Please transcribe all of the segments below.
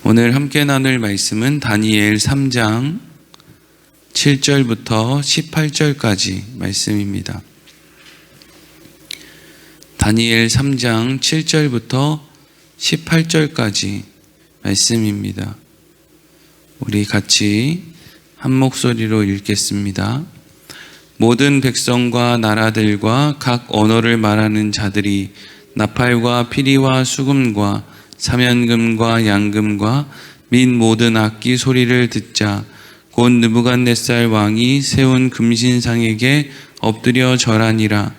오늘 함께 나눌 말씀은 다니엘 3장 7절부터 18절까지 말씀입니다. 다니엘 3장 7절부터 18절까지 말씀입니다. 우리 같이 한 목소리로 읽겠습니다. 모든 백성과 나라들과 각 언어를 말하는 자들이 나팔과 피리와 수금과 사면금과 양금과 및 모든 악기 소리를 듣자 곧 느부갓네살 왕이 세운 금신상에게 엎드려 절하니라.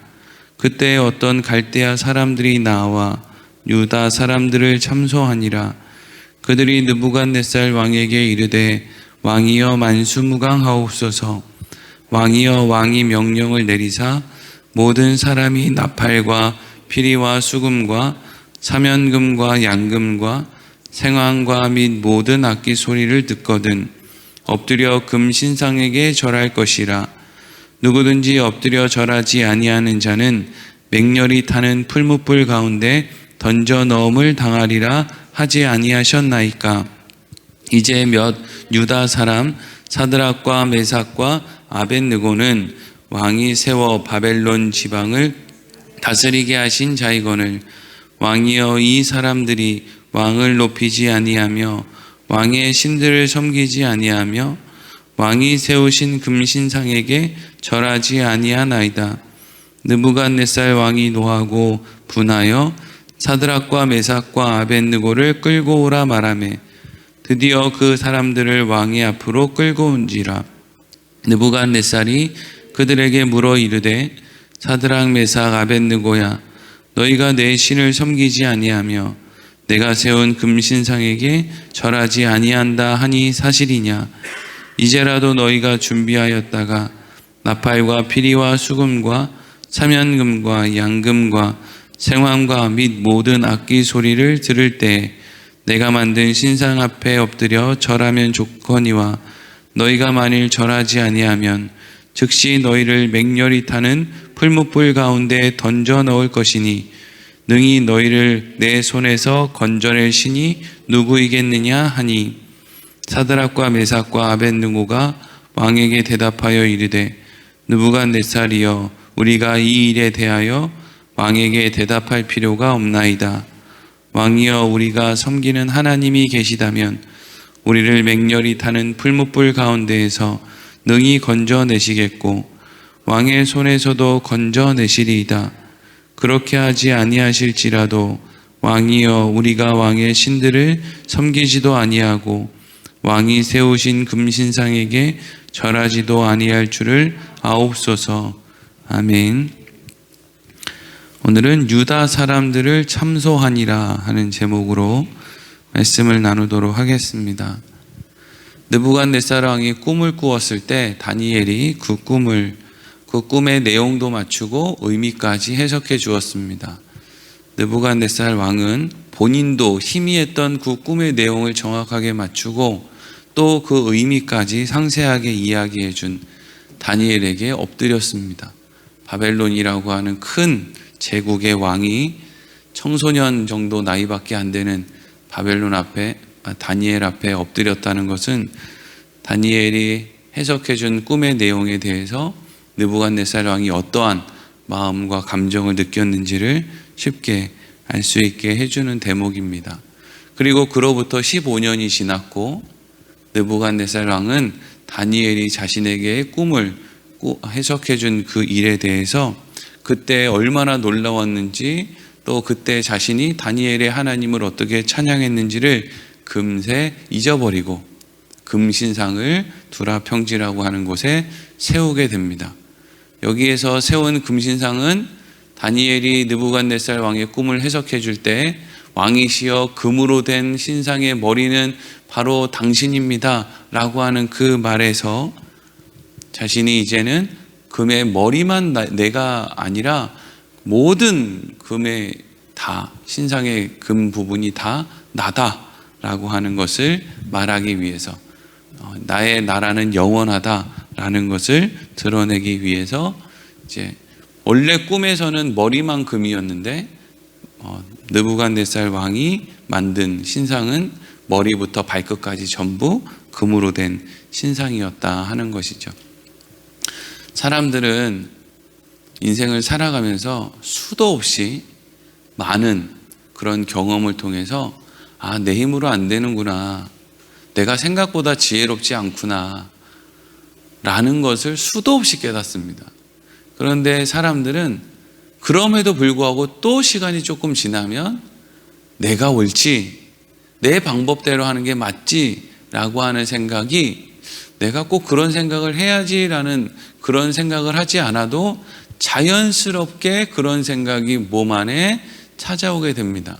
그때 어떤 갈대아 사람들이 나와 유다 사람들을 참소하니라. 그들이 느부갓네살 왕에게 이르되 왕이여 만수무강하옵소서. 왕이여 왕이 명령을 내리사 모든 사람이 나팔과 피리와 수금과 사면금과 양금과 생황과 및 모든 악기 소리를 듣거든 엎드려 금신상에게 절할 것이라. 누구든지 엎드려 절하지 아니하는 자는 맹렬히 타는 풀무불 가운데 던져 넣음을 당하리라 하지 아니하셨나이까. 이제 몇 유다 사람 사드락과 메삭과 아벳느고는 왕이 세워 바벨론 지방을 다스리게 하신 자이거늘 왕이여 이 사람들이 왕을 높이지 아니하며 왕의 신들을 섬기지 아니하며 왕이 세우신 금신상에게 절하지 아니하나이다. 느부갓네살 왕이 노하고 분하여 사드락과 메삭과 아벳느고를 끌고 오라 말하매 드디어 그 사람들을 왕의 앞으로 끌고 온지라. 느부갓네살이 그들에게 물어 이르되 사드락 메삭 아벳느고야 너희가 내 신을 섬기지 아니하며 내가 세운 금신상에게 절하지 아니한다 하니 사실이냐. 이제라도 너희가 준비하였다가 나팔과 피리와 수금과 사면금과 양금과 생황과 및 모든 악기 소리를 들을 때 내가 만든 신상 앞에 엎드려 절하면 좋거니와 너희가 만일 절하지 아니하면 즉시 너희를 맹렬히 타는 풀무불 가운데 던져 넣을 것이니 능히 너희를 내 손에서 건져낼 신이 누구이겠느냐 하니 사드락과 메삭과 아벳느고가 왕에게 대답하여 이르되 느부갓네살이여 우리가 이 일에 대하여 왕에게 대답할 필요가 없나이다. 왕이여 우리가 섬기는 하나님이 계시다면 우리를 맹렬히 타는 풀무불 가운데에서 능히 건져내시겠고 왕의 손에서도 건져내시리이다. 그렇게 하지 아니하실지라도 왕이여 우리가 왕의 신들을 섬기지도 아니하고 왕이 세우신 금신상에게 절하지도 아니할 줄을 아옵소서. 아멘. 오늘은 유다 사람들을 참소하니라 하는 제목으로 말씀을 나누도록 하겠습니다. 느부갓네살 왕이 꿈을 꾸었을 때 다니엘이 그 꿈의 내용도 맞추고 의미까지 해석해 주었습니다. 느부갓네살 왕은 본인도 희미했던 그 꿈의 내용을 정확하게 맞추고 또 그 의미까지 상세하게 이야기해 준 다니엘에게 엎드렸습니다. 바벨론이라고 하는 큰 제국의 왕이 청소년 정도 나이밖에 안 되는 다니엘 앞에 엎드렸다는 것은 다니엘이 해석해 준 꿈의 내용에 대해서 느부갓네살 왕이 어떠한 마음과 감정을 느꼈는지를 쉽게 알 수 있게 해주는 대목입니다. 그리고 그로부터 15년이 지났고 느부갓네살 왕은 다니엘이 자신에게 꿈을 해석해 준 그 일에 대해서 그때 얼마나 놀라웠는지 또 그때 자신이 다니엘의 하나님을 어떻게 찬양했는지를 금세 잊어버리고 금신상을 두라평지라고 하는 곳에 세우게 됩니다. 여기에서 세운 금신상은 다니엘이 느부갓네살 왕의 꿈을 해석해 줄 때 왕이시여 금으로 된 신상의 머리는 바로 당신입니다 라고 하는 그 말에서 자신이 이제는 금의 머리만 내가 아니라 모든 금의 다 신상의 금 부분이 다 나다라고 하는 것을 말하기 위해서 나의 나라는 영원하다라는 것을 드러내기 위해서 이제 원래 꿈에서는 머리만 금이었는데 느부갓네살 왕이 만든 신상은 머리부터 발끝까지 전부 금으로 된 신상이었다 하는 것이죠. 사람들은 인생을 살아가면서 수도 없이 많은 그런 경험을 통해서 내 힘으로 안 되는구나, 내가 생각보다 지혜롭지 않구나 라는 것을 수도 없이 깨닫습니다. 그런데 사람들은 그럼에도 불구하고 또 시간이 조금 지나면 내가 옳지, 내 방법대로 하는 게 맞지 라고 하는 생각이, 내가 꼭 그런 생각을 해야지 라는 그런 생각을 하지 않아도 자연스럽게 그런 생각이 몸 안에 찾아오게 됩니다.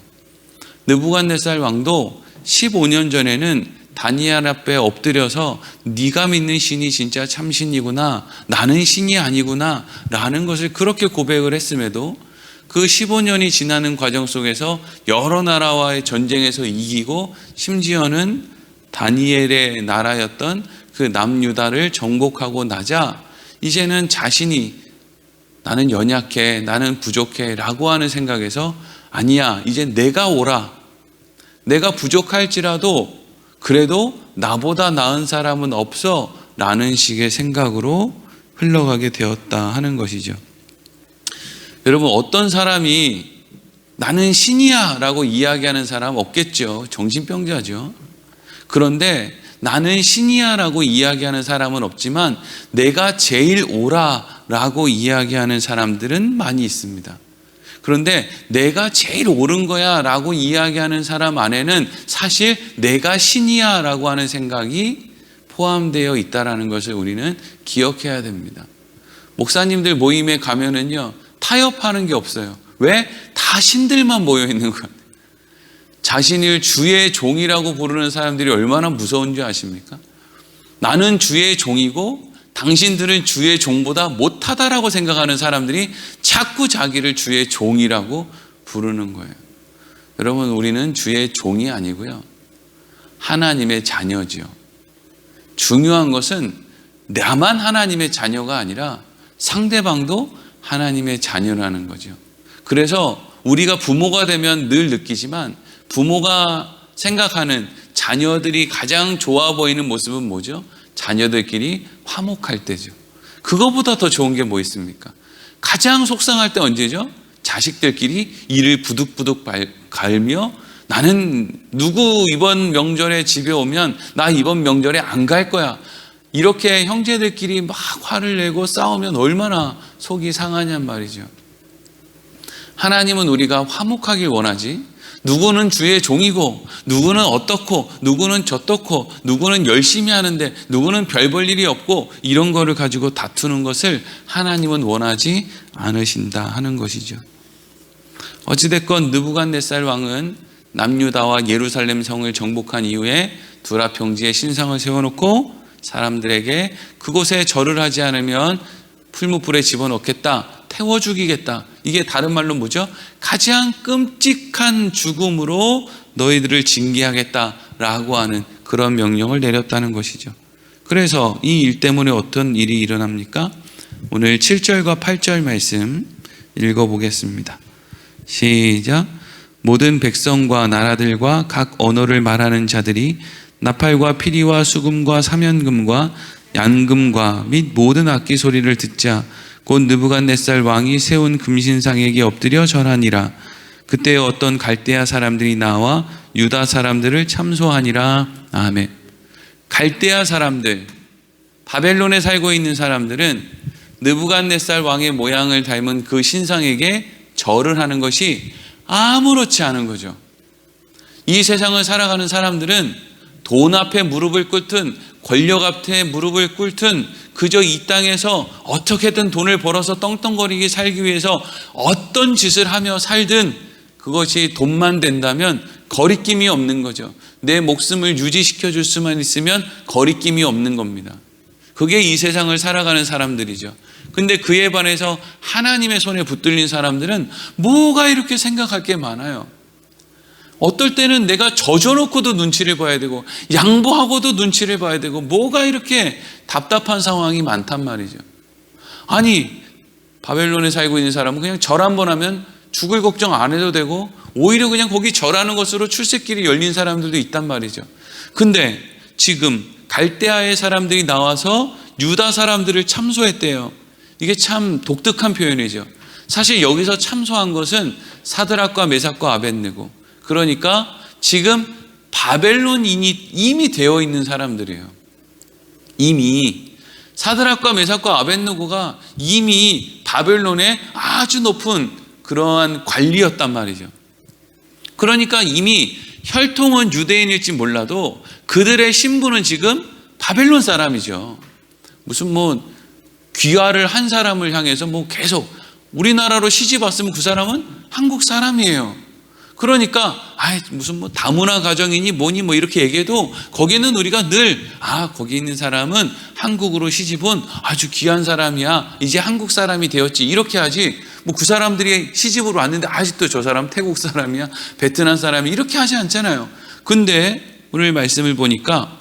느부갓네살 왕도 15년 전에는 다니엘 앞에 엎드려서 네가 믿는 신이 진짜 참신이구나, 나는 신이 아니구나 라는 것을 그렇게 고백을 했음에도 그 15년이 지나는 과정 속에서 여러 나라와의 전쟁에서 이기고 심지어는 다니엘의 나라였던 그 남유다를 정복하고 나자 이제는 자신이 나는 연약해, 나는 부족해 라고 하는 생각에서 아니야, 이제 내가 옳아, 내가 부족할지라도 그래도 나보다 나은 사람은 없어 라는 식의 생각으로 흘러가게 되었다 하는 것이죠. 여러분, 어떤 사람이 나는 신이야 라고 이야기하는 사람 없겠죠. 정신병자죠. 그런데 나는 신이야 라고 이야기하는 사람은 없지만 내가 제일 옳아 라고 이야기하는 사람들은 많이 있습니다. 그런데 내가 제일 옳은 거야 라고 이야기하는 사람 안에는 사실 내가 신이야 라고 하는 생각이 포함되어 있다는 것을 우리는 기억해야 됩니다. 목사님들 모임에 가면은요, 타협하는 게 없어요. 왜? 다 신들만 모여 있는 거예요. 자신을 주의 종이라고 부르는 사람들이 얼마나 무서운 줄 아십니까? 나는 주의 종이고 당신들은 주의 종보다 못하다라고 생각하는 사람들이 자꾸 자기를 주의 종이라고 부르는 거예요. 여러분, 우리는 주의 종이 아니고요, 하나님의 자녀지요. 중요한 것은 나만 하나님의 자녀가 아니라 상대방도 하나님의 자녀라는 거죠. 그래서 우리가 부모가 되면 늘 느끼지만 부모가 생각하는 자녀들이 가장 좋아 보이는 모습은 뭐죠? 자녀들끼리 화목할 때죠. 그거보다 더 좋은 게 뭐 있습니까? 가장 속상할 때 언제죠? 자식들끼리 이를 부득부득 갈며 나는 누구 이번 명절에 집에 오면 나 이번 명절에 안 갈 거야, 이렇게 형제들끼리 막 화를 내고 싸우면 얼마나 속이 상하냔 말이죠. 하나님은 우리가 화목하길 원하지, 누구는 주의 종이고 누구는 어떻고 누구는 저떻고 누구는 열심히 하는데 누구는 별 볼 일이 없고 이런 거를 가지고 다투는 것을 하나님은 원하지 않으신다 하는 것이죠. 어찌됐건 느부갓네살 왕은 남유다와 예루살렘 성을 정복한 이후에 두라 평지에 신상을 세워놓고 사람들에게 그곳에 절을 하지 않으면 풀무불에 집어넣겠다, 태워 죽이겠다. 이게 다른 말로 뭐죠? 가장 끔찍한 죽음으로 너희들을 징계하겠다라고 하는 그런 명령을 내렸다는 것이죠. 그래서 이 일 때문에 어떤 일이 일어납니까? 오늘 7절과 8절 말씀 읽어보겠습니다. 시작. 모든 백성과 나라들과 각 언어를 말하는 자들이 나팔과 피리와 수금과 사면금과 양금과 및 모든 악기 소리를 듣자 곧 느부갓네살 왕이 세운 금신상에게 엎드려 절하니라. 그때 어떤 갈대아 사람들이 나와 유다 사람들을 참소하니라. 아멘. 갈대아 사람들, 바벨론에 살고 있는 사람들은 느부갓네살 왕의 모양을 닮은 그 신상에게 절을 하는 것이 아무렇지 않은 거죠. 이 세상을 살아가는 사람들은 돈 앞에 무릎을 꿇든 권력 앞에 무릎을 꿇든 그저 이 땅에서 어떻게든 돈을 벌어서 떵떵거리게 살기 위해서 어떤 짓을 하며 살든 그것이 돈만 된다면 거리낌이 없는 거죠. 내 목숨을 유지시켜 줄 수만 있으면 거리낌이 없는 겁니다. 그게 이 세상을 살아가는 사람들이죠. 근데 그에 반해서 하나님의 손에 붙들린 사람들은 뭐가 이렇게 생각할 게 많아요. 어떨 때는 내가 젖어놓고도 눈치를 봐야 되고 양보하고도 눈치를 봐야 되고 뭐가 이렇게 답답한 상황이 많단 말이죠. 아니, 바벨론에 살고 있는 사람은 그냥 절 한 번 하면 죽을 걱정 안 해도 되고 오히려 그냥 거기 절하는 것으로 출세길이 열린 사람들도 있단 말이죠. 근데 지금 갈대아의 사람들이 나와서 유다 사람들을 참소했대요. 이게 참 독특한 표현이죠. 사실 여기서 참소한 것은 사드락과 메삭과 아벳느고, 그러니까 지금 바벨론인이 이미 되어 있는 사람들이에요. 이미 사드락과 메삭과 아벳느고가 이미 바벨론의 아주 높은 그러한 관리였단 말이죠. 그러니까 이미 혈통은 유대인일지 몰라도 그들의 신분은 지금 바벨론 사람이죠. 무슨 귀화를 한 사람을 향해서 계속 우리나라로 시집 왔으면 그 사람은 한국 사람이에요. 그러니까 무슨 다문화 가정이니 뭐니 이렇게 얘기해도 거기는 우리가 늘 거기 있는 사람은 한국으로 시집 온 아주 귀한 사람이야, 이제 한국 사람이 되었지, 이렇게 하지, 그 사람들이 시집으로 왔는데 아직도 저 사람 태국 사람이야, 베트남 사람이, 이렇게 하지 않잖아요. 근데 오늘 말씀을 보니까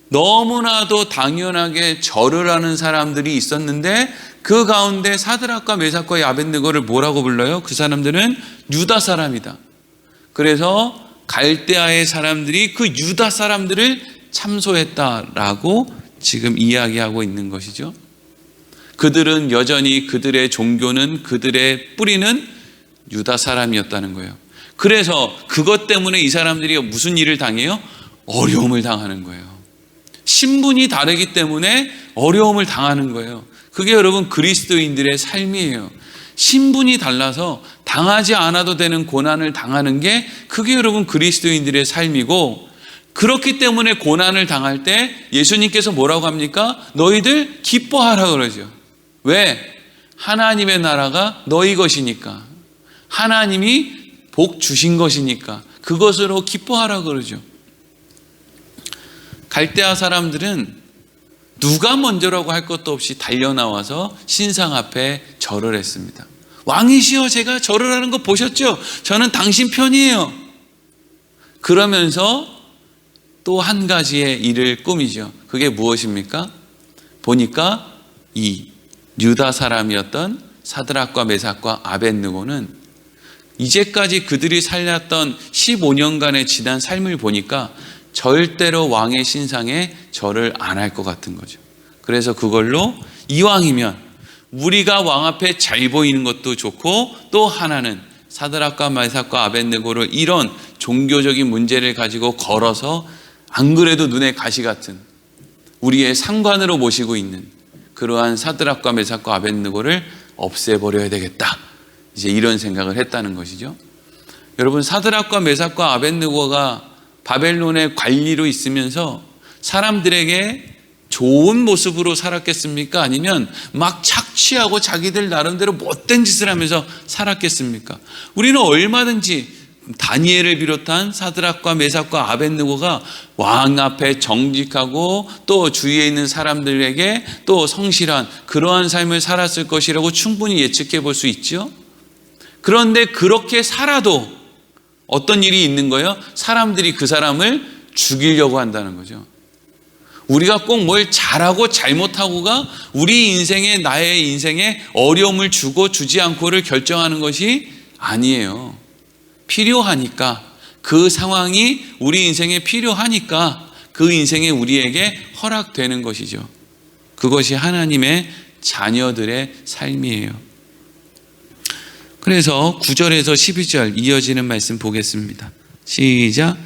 너무나도 당연하게 절을 하는 사람들이 있었는데 그 가운데 사드락과 메삭과 아벳느고를 뭐라고 불러요? 그 사람들은 유다 사람이다. 그래서 갈대아의 사람들이 그 유다 사람들을 참소했다라고 지금 이야기하고 있는 것이죠. 그들은 여전히 그들의 종교는, 그들의 뿌리는 유다 사람이었다는 거예요. 그래서 그것 때문에 이 사람들이 무슨 일을 당해요? 어려움을 당하는 거예요. 신분이 다르기 때문에 어려움을 당하는 거예요. 그게 여러분 그리스도인들의 삶이에요. 신분이 달라서 당하지 않아도 되는 고난을 당하는 게 그게 여러분 그리스도인들의 삶이고, 그렇기 때문에 고난을 당할 때 예수님께서 뭐라고 합니까? 너희들 기뻐하라 그러죠. 왜? 하나님의 나라가 너희 것이니까, 하나님이 복 주신 것이니까 그것으로 기뻐하라 그러죠. 갈대아 사람들은 누가 먼저라고 할 것도 없이 달려나와서 신상 앞에 절을 했습니다. 왕이시여, 제가 절을 하는 거 보셨죠? 저는 당신 편이에요. 그러면서 또 한 가지의 일을 꾸미죠. 그게 무엇입니까? 보니까 이 유다 사람이었던 사드락과 메삭과 아벳느고는 이제까지 그들이 살았던 15년간의 지난 삶을 보니까 절대로 왕의 신상에 절을 안 할 것 같은 거죠. 그래서 그걸로 이왕이면 우리가 왕 앞에 잘 보이는 것도 좋고, 또 하나는 사드락과 메삭과 아벳느고를 이런 종교적인 문제를 가지고 걸어서 안 그래도 눈에 가시 같은 우리의 상관으로 모시고 있는 그러한 사드락과 메삭과 아벳느고를 없애버려야 되겠다, 이제 이런 생각을 했다는 것이죠. 여러분, 사드락과 메삭과 아벳느고가 바벨론의 관리로 있으면서 사람들에게 좋은 모습으로 살았겠습니까? 아니면 막 착취하고 자기들 나름대로 못된 짓을 하면서 살았겠습니까? 우리는 얼마든지 다니엘을 비롯한 사드락과 메삭과 아벳느고가 왕 앞에 정직하고 또 주위에 있는 사람들에게 또 성실한 그러한 삶을 살았을 것이라고 충분히 예측해 볼 수 있죠. 그런데 그렇게 살아도 어떤 일이 있는 거예요? 사람들이 그 사람을 죽이려고 한다는 거죠. 우리가 꼭 뭘 잘하고 잘못하고가 우리 인생에, 나의 인생에 어려움을 주고 주지 않고를 결정하는 것이 아니에요. 필요하니까, 그 상황이 우리 인생에 필요하니까 그 인생에 우리에게 허락되는 것이죠. 그것이 하나님의 자녀들의 삶이에요. 그래서 9절에서 12절 이어지는 말씀 보겠습니다. 시작.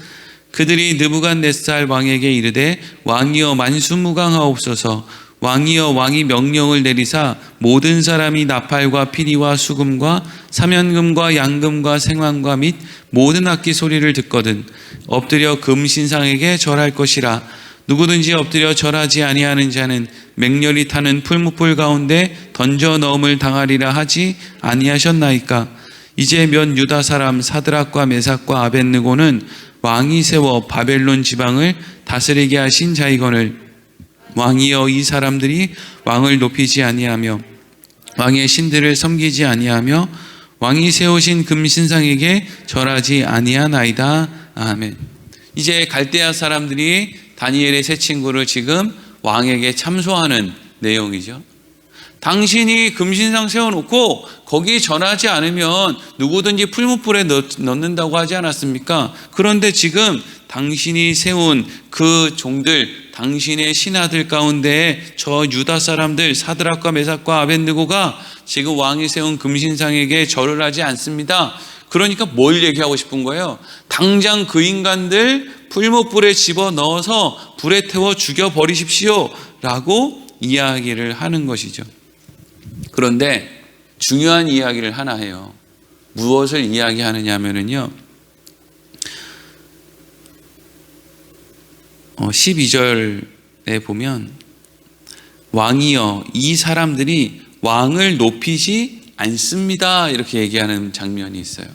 그들이 느부갓네살 왕에게 이르되 왕이여 만수무강하옵소서. 왕이여 왕이 명령을 내리사 모든 사람이 나팔과 피리와 수금과 사면금과 양금과 생황과 및 모든 악기 소리를 듣거든 엎드려 금신상에게 절할 것이라. 누구든지 엎드려 절하지 아니하는 자는 맹렬히 타는 풀무불 가운데 던져 넣음을 당하리라 하지 아니하셨나이까. 이제 몇 유다 사람 사드락과 메삭과 아벳느고는 왕이 세워 바벨론 지방을 다스리게 하신 자이거늘 왕이여 이 사람들이 왕을 높이지 아니하며 왕의 신들을 섬기지 아니하며 왕이 세우신 금신상에게 절하지 아니하나이다. 아멘. 이제 갈대아 사람들이 다니엘의 세 친구를 지금 왕에게 참소하는 내용이죠. 당신이 금신상 세워놓고 거기 전하지 않으면 누구든지 풀무불에 넣는다고 하지 않았습니까? 그런데 지금 당신이 세운 그 종들, 당신의 신하들 가운데 저 유다 사람들 사드락과 메삭과 아벳느고가 지금 왕이 세운 금신상에게 절을 하지 않습니다. 그러니까 뭘 얘기하고 싶은 거예요? 당장 그 인간들 풀무불에 집어넣어서 불에 태워 죽여버리십시오 라고 이야기를 하는 것이죠. 그런데 중요한 이야기를 하나 해요. 무엇을 이야기하느냐 하면요, 12절에 보면 왕이여 이 사람들이 왕을 높이지 않습니다 이렇게 얘기하는 장면이 있어요.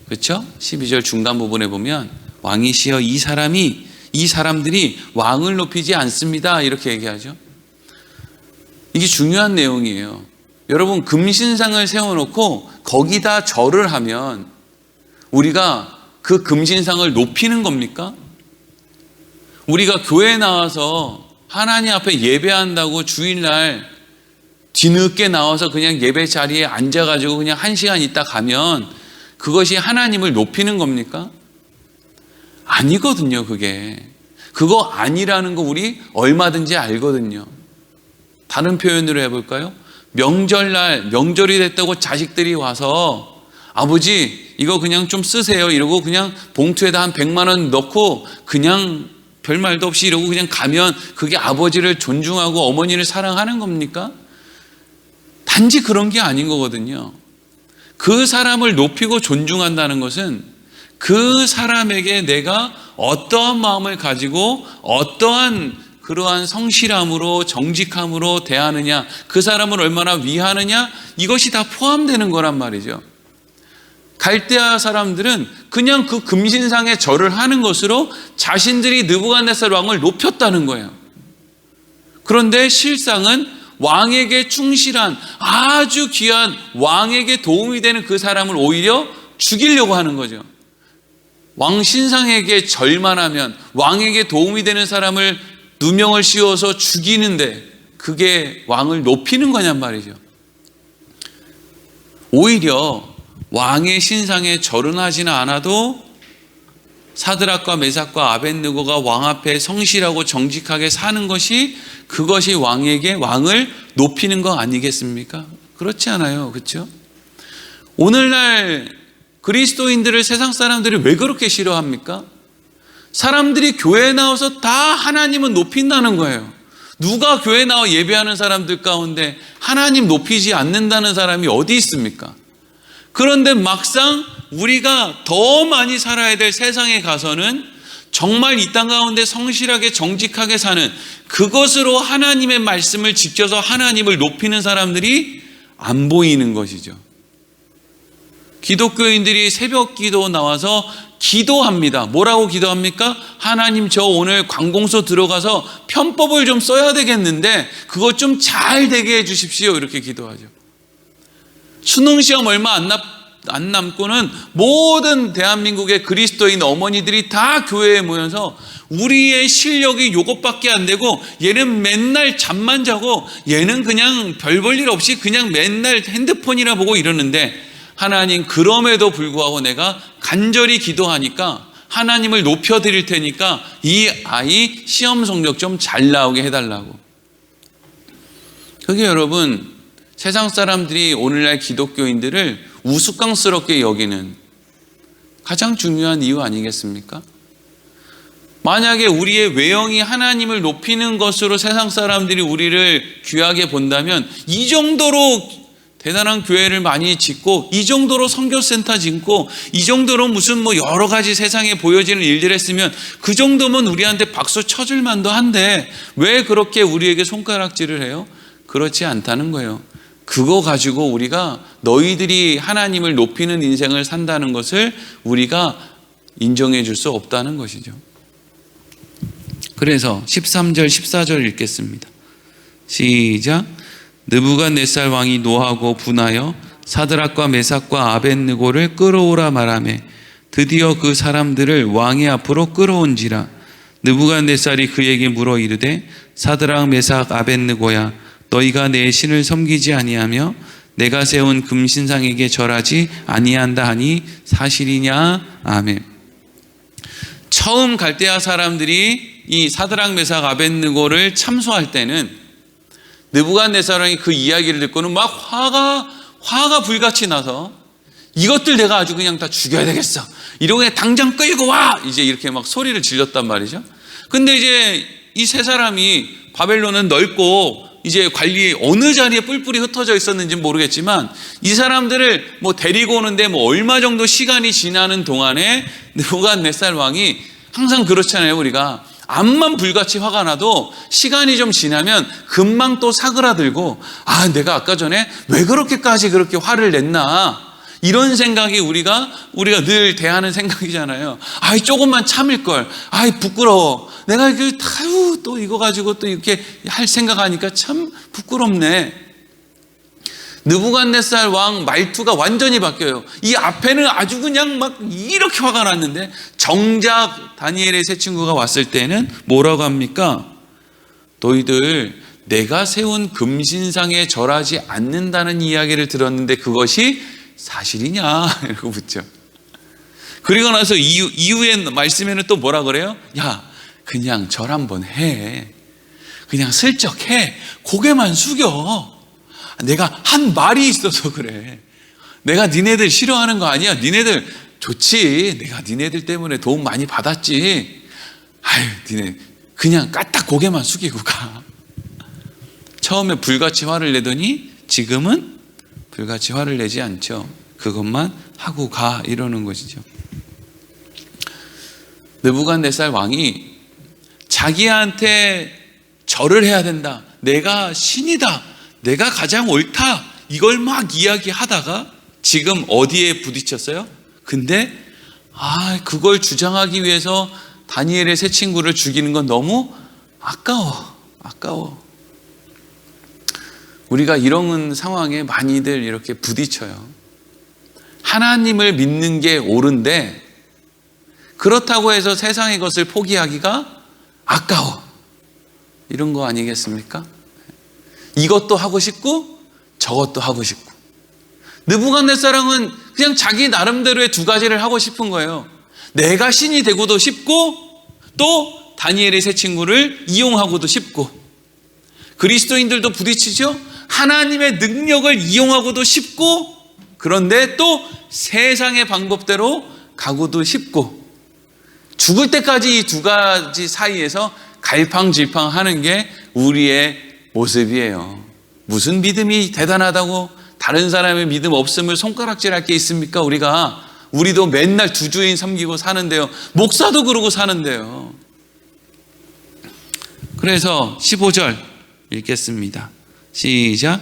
그렇죠? 12절 중간 부분에 보면 왕이시여 이 사람들이 왕을 높이지 않습니다 이렇게 얘기하죠. 이게 중요한 내용이에요. 여러분, 금신상을 세워놓고 거기다 절을 하면 우리가 그 금신상을 높이는 겁니까? 우리가 교회에 나와서 하나님 앞에 예배한다고 주일날 뒤늦게 나와서 그냥 예배 자리에 앉아가지고 그냥 1시간 있다 가면 그것이 하나님을 높이는 겁니까? 아니거든요. 그거 아니라는 거 우리 얼마든지 알거든요. 다른 표현으로 해볼까요? 명절날 명절이 됐다고 자식들이 와서 아버지 이거 그냥 좀 쓰세요 이러고 그냥 봉투에다 한 100만 원 넣고 그냥 별 말도 없이 이러고 그냥 가면 그게 아버지를 존중하고 어머니를 사랑하는 겁니까? 단지 그런 게 아닌 거거든요. 그 사람을 높이고 존중한다는 것은 그 사람에게 내가 어떠한 마음을 가지고 어떠한 그러한 성실함으로 정직함으로 대하느냐, 그 사람을 얼마나 위하느냐, 이것이 다 포함되는 거란 말이죠. 갈대아 사람들은 그냥 그 금신상에 절을 하는 것으로 자신들이 느부갓네살 왕을 높였다는 거예요. 그런데 실상은 왕에게 충실한 아주 귀한 왕에게 도움이 되는 그 사람을 오히려 죽이려고 하는 거죠. 왕 신상에게 절만 하면 왕에게 도움이 되는 사람을 누명을 씌워서 죽이는데 그게 왕을 높이는 거냔 말이죠. 오히려 왕의 신상에 절은 하지는 않아도 사드락과 메삭과 아벳느고가 왕 앞에 성실하고 정직하게 사는 것이 그것이 왕을 높이는 거 아니겠습니까? 그렇지 않아요. 그렇죠? 오늘날 그리스도인들을 세상 사람들이 왜 그렇게 싫어합니까? 사람들이 교회에 나와서 다 하나님은 높인다는 거예요. 누가 교회에 나와 예배하는 사람들 가운데 하나님 높이지 않는다는 사람이 어디 있습니까? 그런데 막상 우리가 더 많이 살아야 될 세상에 가서는 정말 이 땅 가운데 성실하게 정직하게 사는 그것으로 하나님의 말씀을 지켜서 하나님을 높이는 사람들이 안 보이는 것이죠. 기독교인들이 새벽 기도 나와서 기도합니다. 뭐라고 기도합니까? 하나님 저 오늘 관공서 들어가서 편법을 좀 써야 되겠는데 그것 좀 잘 되게 해 주십시오. 이렇게 기도하죠. 수능시험 얼마 안 남고는 모든 대한민국의 그리스도인 어머니들이 다 교회에 모여서 우리의 실력이 요것밖에 안 되고 얘는 맨날 잠만 자고 얘는 그냥 별 볼 일 없이 그냥 맨날 핸드폰이나 보고 이러는데 하나님 그럼에도 불구하고 내가 간절히 기도하니까 하나님을 높여드릴 테니까 이 아이 시험 성적 좀 잘 나오게 해달라고. 그게 여러분 세상 사람들이 오늘날 기독교인들을 우스꽝스럽게 여기는 가장 중요한 이유 아니겠습니까? 만약에 우리의 외형이 하나님을 높이는 것으로 세상 사람들이 우리를 귀하게 본다면 이 정도로 대단한 교회를 많이 짓고 이 정도로 선교센터 짓고 이 정도로 무슨 여러 가지 세상에 보여지는 일들 했으면 그 정도면 우리한테 박수 쳐줄 만도 한데 왜 그렇게 우리에게 손가락질을 해요? 그렇지 않다는 거예요. 그거 가지고 우리가 너희들이 하나님을 높이는 인생을 산다는 것을 우리가 인정해 줄 수 없다는 것이죠. 그래서 13절 14절 읽겠습니다. 시작. 느부갓네살 왕이 노하고 분하여 사드락과 메삭과 아벳느고를 끌어오라 말하매 드디어 그 사람들을 왕의 앞으로 끌어온지라. 느부갓네살이 그에게 물어 이르되 사드락 메삭 아벳느고야 너희가 내 신을 섬기지 아니하며 내가 세운 금신상에게 절하지 아니한다 하니 사실이냐? 아멘. 처음 갈대아 사람들이 이 사드락 메삭 아벳느고를 참소할 때는 느부갓네살왕이 그 이야기를 듣고는 막 화가 불같이 나서 이것들 내가 아주 그냥 다 죽여야 되겠어, 이러고 그냥 당장 끌고 와, 이제 이렇게 막 소리를 질렀단 말이죠. 근데 이제 이 세 사람이, 바벨론은 넓고 이제 관리 어느 자리에 뿔뿔이 흩어져 있었는지 모르겠지만 이 사람들을 뭐 데리고 오는데 뭐 얼마 정도 시간이 지나는 동안에 느부갓네살 왕이, 항상 그렇잖아요, 우리가 암만 불같이 화가 나도 시간이 좀 지나면 금방 또 사그라들고, 아, 내가 아까 전에 왜 그렇게까지 그렇게 화를 냈나, 이런 생각이 우리가 늘 대하는 생각이잖아요. 아이, 조금만 참을 걸, 아이, 부끄러워, 내가 또 이거 가지고 또 이렇게 할 생각하니까 참 부끄럽네. 느부갓네살 왕 말투가 완전히 바뀌어요. 이 앞에는 아주 그냥 막 이렇게 화가 났는데 정작 다니엘의 세 친구가 왔을 때는 뭐라고 합니까? 너희들 내가 세운 금신상에 절하지 않는다는 이야기를 들었는데 그것이 사실이냐? 이러고 묻죠. 그리고 나서 이후의 말씀에는 또 뭐라 그래요? 야, 그냥 절 한번 해. 그냥 슬쩍 해. 고개만 숙여. 내가 한 말이 있어서 그래. 내가 니네들 싫어하는 거 아니야. 니네들 좋지. 내가 니네들 때문에 도움 많이 받았지. 아유, 니네 그냥 까딱 고개만 숙이고 가. 처음에 불같이 화를 내더니 지금은 불같이 화를 내지 않죠. 그것만 하고 가, 이러는 것이죠. 느부갓네살 왕이 자기한테 절을 해야 된다, 내가 신이다, 내가 가장 옳다, 이걸 막 이야기하다가 지금 어디에 부딪혔어요? 근데 그걸 주장하기 위해서 다니엘의 세 친구를 죽이는 건 너무 아까워. 우리가 이런 상황에 많이들 이렇게 부딪혀요. 하나님을 믿는 게 옳은데 그렇다고 해서 세상의 것을 포기하기가 아까워, 이런 거 아니겠습니까? 이것도 하고 싶고 저것도 하고 싶고. 느부갓네살은 그냥 자기 나름대로의 두 가지를 하고 싶은 거예요. 내가 신이 되고도 싶고 또 다니엘의 세 친구를 이용하고도 싶고. 그리스도인들도 부딪히죠. 하나님의 능력을 이용하고도 싶고 그런데 또 세상의 방법대로 가고도 싶고. 죽을 때까지 이 두 가지 사이에서 갈팡질팡하는 게 우리의 모습이에요. 무슨 믿음이 대단하다고 다른 사람의 믿음 없음을 손가락질할 게 있습니까? 우리도 맨날 두 주인 섬기고 사는데요. 목사도 그러고 사는데요. 그래서 15절 읽겠습니다. 시작.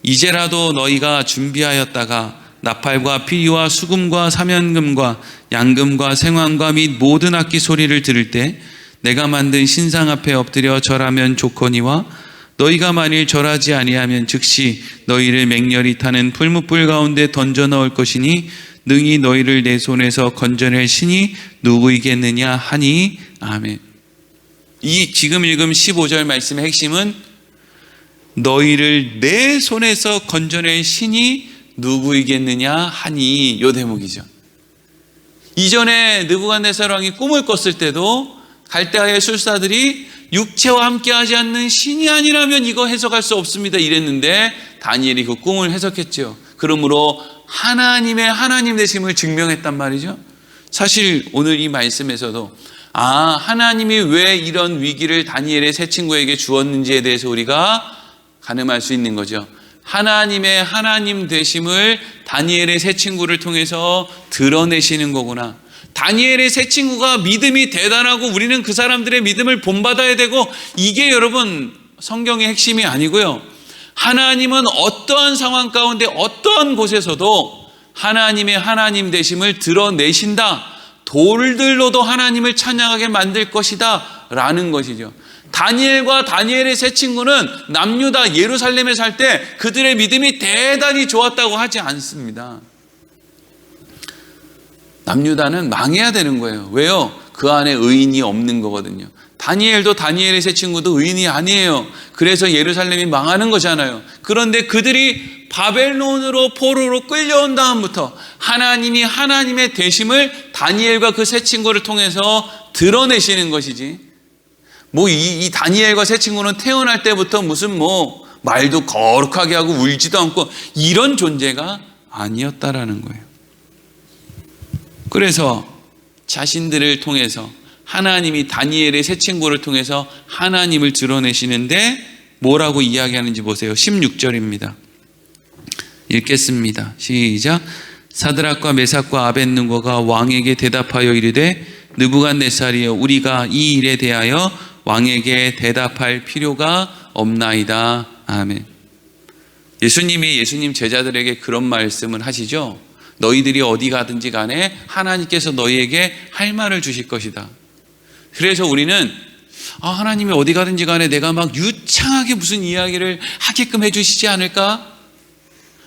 이제라도 너희가 준비하였다가 나팔과 피리와 수금과 사면금과 양금과 생황과 및 모든 악기 소리를 들을 때 내가 만든 신상 앞에 엎드려 절하면 좋거니와 너희가 만일 절하지 아니하면 즉시 너희를 맹렬히 타는 풀무불 가운데 던져 넣을 것이니 능히 너희를 내 손에서 건져낼 신이 누구이겠느냐 하니. 아멘. 이 지금 읽은 15절 말씀의 핵심은 너희를 내 손에서 건져낼 신이 누구이겠느냐 하니, 요 대목이죠. 이전에 느부갓네살 왕이 꿈을 꿨을 때도 갈대아의 술사들이 육체와 함께하지 않는 신이 아니라면 이거 해석할 수 없습니다 이랬는데 다니엘이 그 꿈을 해석했죠. 그러므로 하나님의 하나님 되심을 증명했단 말이죠. 사실 오늘 이 말씀에서도 하나님이 왜 이런 위기를 다니엘의 세 친구에게 주었는지에 대해서 우리가 가늠할 수 있는 거죠. 하나님의 하나님 되심을 다니엘의 세 친구를 통해서 드러내시는 거구나. 다니엘의 세 친구가 믿음이 대단하고 우리는 그 사람들의 믿음을 본받아야 되고, 이게 여러분 성경의 핵심이 아니고요. 하나님은 어떠한 상황 가운데 어떠한 곳에서도 하나님의 하나님 되심을 드러내신다. 돌들로도 하나님을 찬양하게 만들 것이다 라는 것이죠. 다니엘과 다니엘의 세 친구는 남유다 예루살렘에 살 때 그들의 믿음이 대단히 좋았다고 하지 않습니다. 남유다는 망해야 되는 거예요. 왜요? 그 안에 의인이 없는 거거든요. 다니엘도 다니엘의 세 친구도 의인이 아니에요. 그래서 예루살렘이 망하는 거잖아요. 그런데 그들이 바벨론으로 포로로 끌려온 다음부터 하나님이 하나님의 대심을 다니엘과 그 세 친구를 통해서 드러내시는 것이지, 이 다니엘과 세 친구는 태어날 때부터 무슨 말도 거룩하게 하고 울지도 않고 이런 존재가 아니었다라는 거예요. 그래서 자신들을 통해서 하나님이 다니엘의 세 친구를 통해서 하나님을 드러내시는데 뭐라고 이야기하는지 보세요. 16절입니다. 읽겠습니다. 시작. 사드락과 메삭과 아벳느고가 왕에게 대답하여 이르되 느부갓네살이여, 우리가 이 일에 대하여 왕에게 대답할 필요가 없나이다. 아멘. 예수님이 예수님 제자들에게 그런 말씀을 하시죠. 너희들이 어디 가든지 간에 하나님께서 너희에게 할 말을 주실 것이다. 그래서 우리는 하나님이 어디 가든지 간에 내가 막 유창하게 무슨 이야기를 하게끔 해주시지 않을까?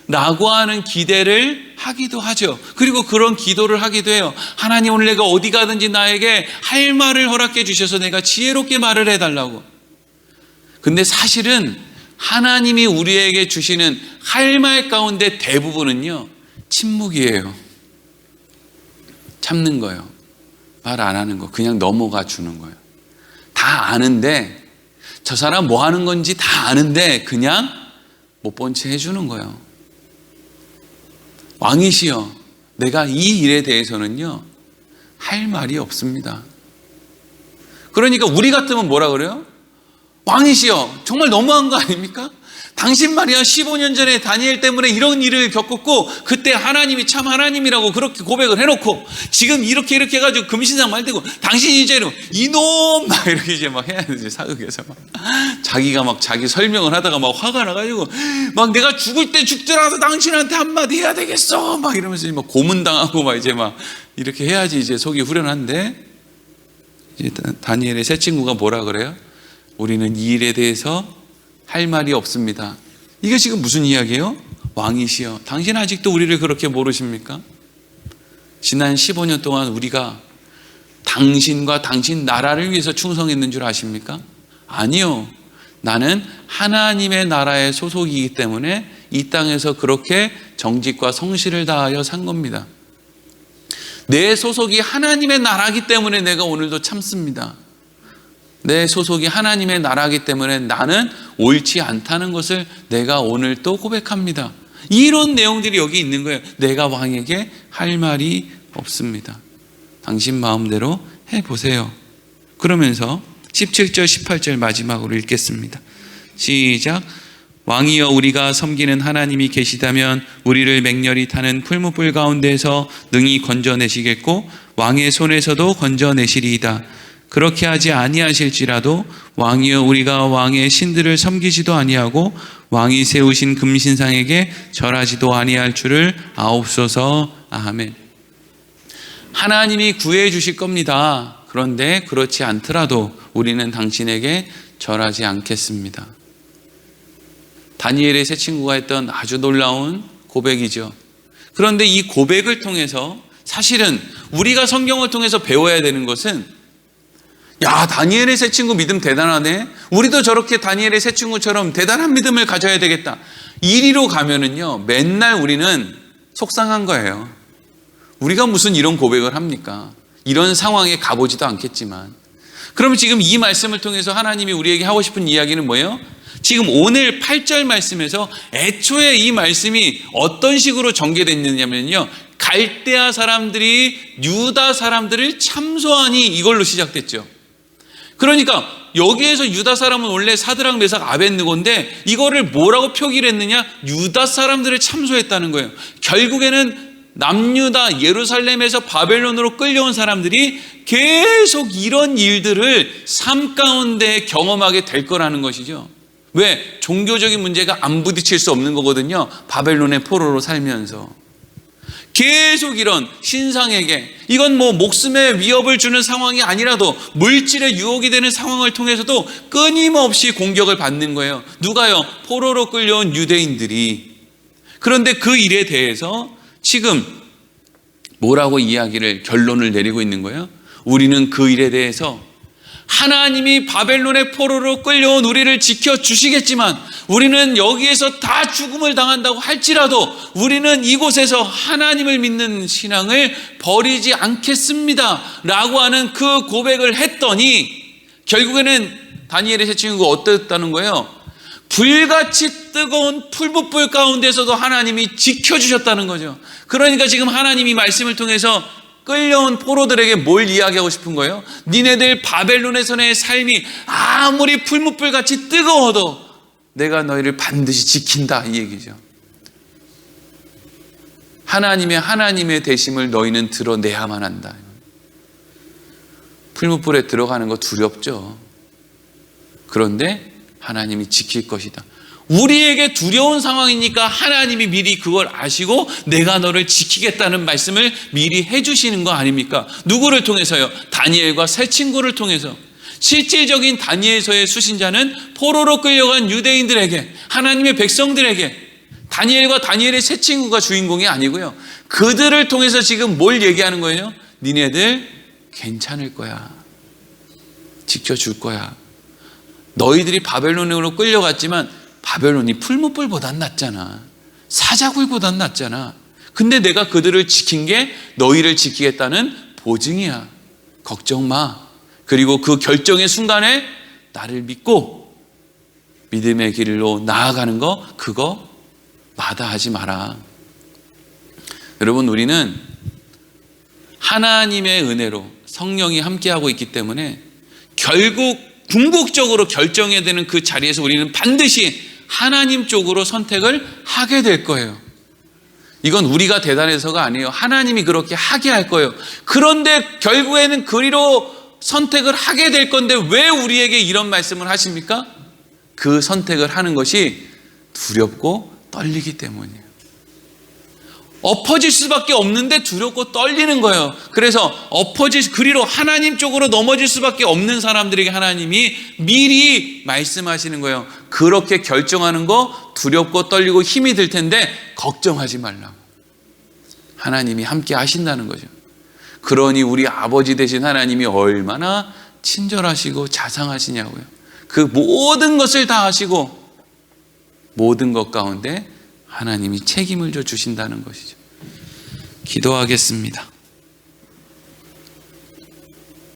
라고 하는 기대를 하기도 하죠. 그리고 그런 기도를 하기도 해요. 하나님, 오늘 내가 어디 가든지 나에게 할 말을 허락해 주셔서 내가 지혜롭게 말을 해달라고. 근데 사실은 하나님이 우리에게 주시는 할 말 가운데 대부분은요, 침묵이에요. 참는 거예요. 말 안 하는 거, 그냥 넘어가 주는 거예요. 다 아는데, 저 사람 뭐 하는 건지 다 아는데 그냥 못 본 채 해주는 거예요. 왕이시여, 내가 이 일에 대해서는요 할 말이 없습니다. 그러니까 우리 같으면 뭐라 그래요? 왕이시여, 정말 너무한 거 아닙니까? 당신 말이야 15년 전에 다니엘 때문에 이런 일을 겪었고 그때 하나님이 참 하나님이라고 그렇게 고백을 해놓고 지금 이렇게 해가지고 금신상 말대고 당신이 이제 이놈 막 이렇게 이제 막 해야 되지. 사극에서 막 자기가 막 자기 설명을 하다가 막 화가 나가지고 막 내가 죽을 때 죽더라도 당신한테 한마디 해야 되겠어 막 이러면서 막 고문당하고 막 이제 막 이렇게 해야지 이제 속이 후련한데, 이제 다니엘의 세 친구가 뭐라 그래요? 우리는 이 일에 대해서 할 말이 없습니다. 이게 지금 무슨 이야기예요? 왕이시여, 당신 아직도 우리를 그렇게 모르십니까? 지난 15년 동안 우리가 당신과 당신 나라를 위해서 충성했는 줄 아십니까? 아니요. 나는 하나님의 나라의 소속이기 때문에 이 땅에서 그렇게 정직과 성실을 다하여 산 겁니다. 내 소속이 하나님의 나라이기 때문에 내가 오늘도 참습니다. 내 소속이 하나님의 나라이기 때문에 나는 옳지 않다는 것을 내가 오늘 또 고백합니다. 이런 내용들이 여기 있는 거예요. 내가 왕에게 할 말이 없습니다. 당신 마음대로 해보세요. 그러면서 17절 18절 마지막으로 읽겠습니다. 시작. 왕이여, 우리가 섬기는 하나님이 계시다면 우리를 맹렬히 타는 풀무불 가운데서 능히 건져내시겠고 왕의 손에서도 건져내시리이다. 그렇게 하지 아니하실지라도 왕이여, 우리가 왕의 신들을 섬기지도 아니하고 왕이 세우신 금신상에게 절하지도 아니할 줄을 아옵소서. 아멘. 하나님이 구해 주실 겁니다. 그런데 그렇지 않더라도 우리는 당신에게 절하지 않겠습니다. 다니엘의 세 친구가 했던 아주 놀라운 고백이죠. 그런데 이 고백을 통해서 사실은 우리가 성경을 통해서 배워야 되는 것은, 야, 다니엘의 세 친구 믿음 대단하네. 우리도 저렇게 다니엘의 세 친구처럼 대단한 믿음을 가져야 되겠다. 이리로 가면은요, 맨날 우리는 속상한 거예요. 우리가 무슨 이런 고백을 합니까? 이런 상황에 가보지도 않겠지만. 그러면 지금 이 말씀을 통해서 하나님이 우리에게 하고 싶은 이야기는 뭐예요? 지금 오늘 8절 말씀에서 애초에 이 말씀이 어떤 식으로 전개됐느냐면요, 갈대아 사람들이 유다 사람들을 참소하니 이걸로 시작됐죠. 그러니까 여기에서 유다 사람은 원래 사드락 메삭 아벳느고인데 이거를 뭐라고 표기를 했느냐? 유다 사람들을 참소했다는 거예요. 결국에는 남유다 예루살렘에서 바벨론으로 끌려온 사람들이 계속 이런 일들을 삶 가운데 경험하게 될 거라는 것이죠. 왜? 종교적인 문제가 안 부딪힐 수 없는 거거든요. 바벨론의 포로로 살면서 계속 이런 신상에게, 이건 목숨에 위협을 주는 상황이 아니라도 물질의 유혹이 되는 상황을 통해서도 끊임없이 공격을 받는 거예요. 누가요? 포로로 끌려온 유대인들이. 그런데 그 일에 대해서 지금 뭐라고 결론을 내리고 있는 거예요? 우리는 그 일에 대해서 하나님이 바벨론의 포로로 끌려온 우리를 지켜주시겠지만 우리는 여기에서 다 죽음을 당한다고 할지라도 우리는 이곳에서 하나님을 믿는 신앙을 버리지 않겠습니다 라고 하는 그 고백을 했더니 결국에는 다니엘의 세 친구가 어땠다는 거예요? 불같이 뜨거운 풀무불 가운데서도 하나님이 지켜주셨다는 거죠. 그러니까 지금 하나님이 말씀을 통해서 끌려온 포로들에게 뭘 이야기하고 싶은 거예요? 니네들 바벨론에서의 삶이 아무리 풀무불같이 뜨거워도 내가 너희를 반드시 지킨다 이 얘기죠. 하나님의 대심을 너희는 드러내야만 한다. 풀무불에 들어가는 거 두렵죠. 그런데 하나님이 지킬 것이다. 우리에게 두려운 상황이니까 하나님이 미리 그걸 아시고 내가 너를 지키겠다는 말씀을 미리 해주시는 거 아닙니까? 누구를 통해서요? 다니엘과 세 친구를 통해서. 실질적인 다니엘서의 수신자는 포로로 끌려간 유대인들에게, 하나님의 백성들에게, 다니엘과 다니엘의 세 친구가 주인공이 아니고요. 그들을 통해서 지금 뭘 얘기하는 거예요? 니네들 괜찮을 거야. 지켜줄 거야. 너희들이 바벨론으로 끌려갔지만 바벨론이 풀무불보단 낫잖아. 사자굴보단 낫잖아. 근데 내가 그들을 지킨 게 너희를 지키겠다는 보증이야. 걱정 마. 그리고 그 결정의 순간에 나를 믿고 믿음의 길로 나아가는 거 그거 마다하지 마라. 여러분 우리는 하나님의 은혜로 성령이 함께하고 있기 때문에 결국 궁극적으로 결정해야 되는 그 자리에서 우리는 반드시 하나님 쪽으로 선택을 하게 될 거예요. 이건 우리가 대단해서가 아니에요. 하나님이 그렇게 하게 할 거예요. 그런데 결국에는 그리로 선택을 하게 될 건데 왜 우리에게 이런 말씀을 하십니까? 그 선택을 하는 것이 두렵고 떨리기 때문이에요. 엎어질 수밖에 없는데 두렵고 떨리는 거예요. 그래서 그리로 하나님 쪽으로 넘어질 수밖에 없는 사람들에게 하나님이 미리 말씀하시는 거예요. 그렇게 결정하는 거 두렵고 떨리고 힘이 들 텐데 걱정하지 말라고. 하나님이 함께 하신다는 거죠. 그러니 우리 아버지 되신 하나님이 얼마나 친절하시고 자상하시냐고요. 그 모든 것을 다 하시고 모든 것 가운데 하나님이 책임을 져 주신다는 것이죠. 기도하겠습니다.